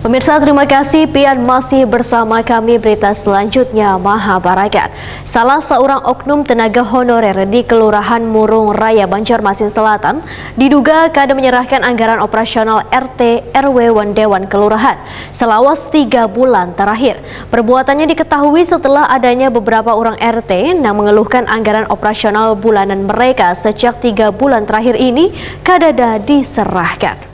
Pemirsa, terima kasih pian masih bersama kami. Berita selanjutnya, Mahabarakat. Salah seorang oknum tenaga honorer di Kelurahan Murung Raya, Banjarmasin Selatan diduga kada menyerahkan anggaran operasional RT RW Dewan Kelurahan selawas 3 bulan terakhir. Perbuatannya diketahui setelah adanya beberapa orang RT yang mengeluhkan anggaran operasional bulanan mereka sejak 3 bulan terakhir ini kada diserahkan.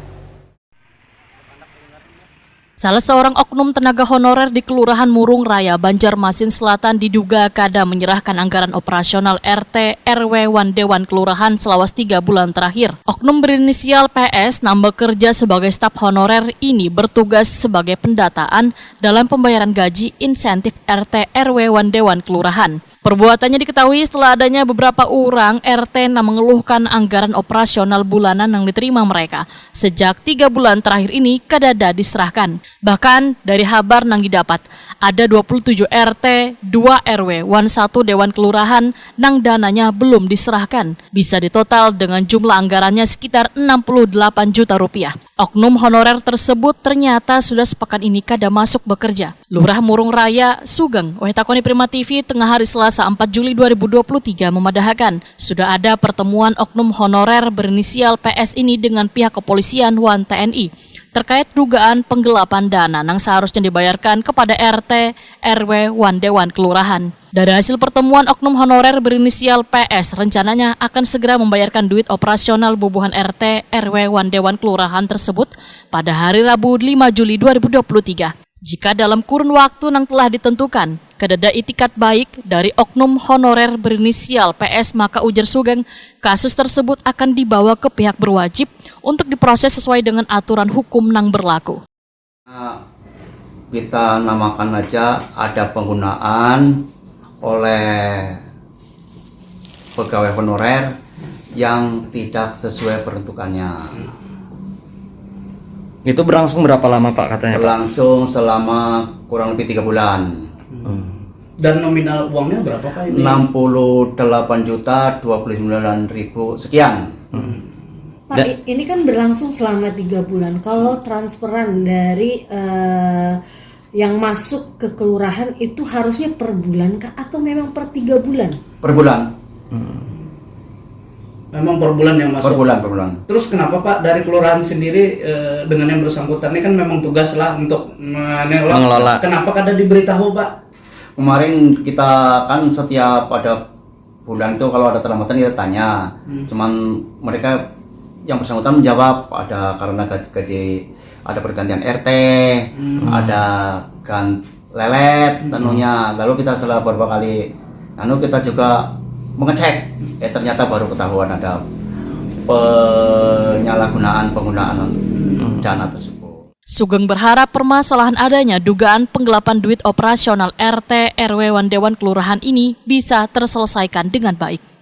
Salah seorang oknum tenaga honorer di Kelurahan Murung Raya, Banjarmasin Selatan diduga kada menyerahkan anggaran operasional RT RW Dewan Kelurahan selawas 3 bulan terakhir. Oknum berinisial PS yang bekerja sebagai staf honorer ini bertugas sebagai pendataan dalam pembayaran gaji insentif RT RW Dewan Kelurahan. Perbuatannya diketahui setelah adanya beberapa orang RT yang mengeluhkan anggaran operasional bulanan yang diterima mereka. Sejak 3 bulan terakhir ini kada diserahkan. Bahkan dari kabar yang didapat, ada 27 RT, 2 RW, 1 Dewan Kelurahan yang dananya belum diserahkan. Bisa ditotal dengan jumlah anggarannya sekitar 68 juta rupiah. Oknum honorer tersebut ternyata sudah sepekan ini kada masuk bekerja. Lurah Murung Raya, Sugeng, Takoni Prima TV, tengah hari Selasa 4 Juli 2023 memadahkan sudah ada pertemuan oknum honorer berinisial PS ini dengan pihak kepolisian TNI terkait dugaan penggelapan dana yang seharusnya dibayarkan kepada RT RW Dewan Kelurahan. Dari hasil pertemuan, oknum honorer berinisial PS rencananya akan segera membayarkan duit operasional bubuhan RT RW Dewan Kelurahan tersebut pada hari Rabu 5 Juli 2023. Jika dalam kurun waktu yang telah ditentukan, kadada itikat baik dari oknum honorer berinisial PS, maka ujar Sugeng, kasus tersebut akan dibawa ke pihak berwajib untuk diproses sesuai dengan aturan hukum yang berlaku. Kita namakan aja ada penggunaan oleh pegawai honorer yang tidak sesuai peruntukannya. Itu berlangsung berapa lama Pak katanya? Berlangsung selama kurang lebih 3 bulan. Dan nominal uangnya berapa Pak ini? 68.029.000 sekian. Pak, ini kan berlangsung selama 3 bulan. Kalau transferan dari yang masuk ke kelurahan itu harusnya per bulan kah atau memang per 3 bulan? Per bulan. Memang per bulan yang masuk? Per bulan. Terus kenapa Pak dari kelurahan sendiri dengan yang bersangkutan ini kan memang tugas lah untuk mengelola. Kenapa kada diberitahu Pak? Kemarin kita kan setiap pada bulan itu kalau ada terlambatan kita tanya. Cuman mereka yang bersangkutan menjawab ada karena gaji ada pergantian RT, ada lelet tentunya. Lalu kita setelah beberapa kali kita juga mengecek, ternyata baru ketahuan ada penyalahgunaan penggunaan dana tersebut. Sugeng berharap permasalahan adanya dugaan penggelapan duit operasional RT RW Dewan Kelurahan ini bisa terselesaikan dengan baik.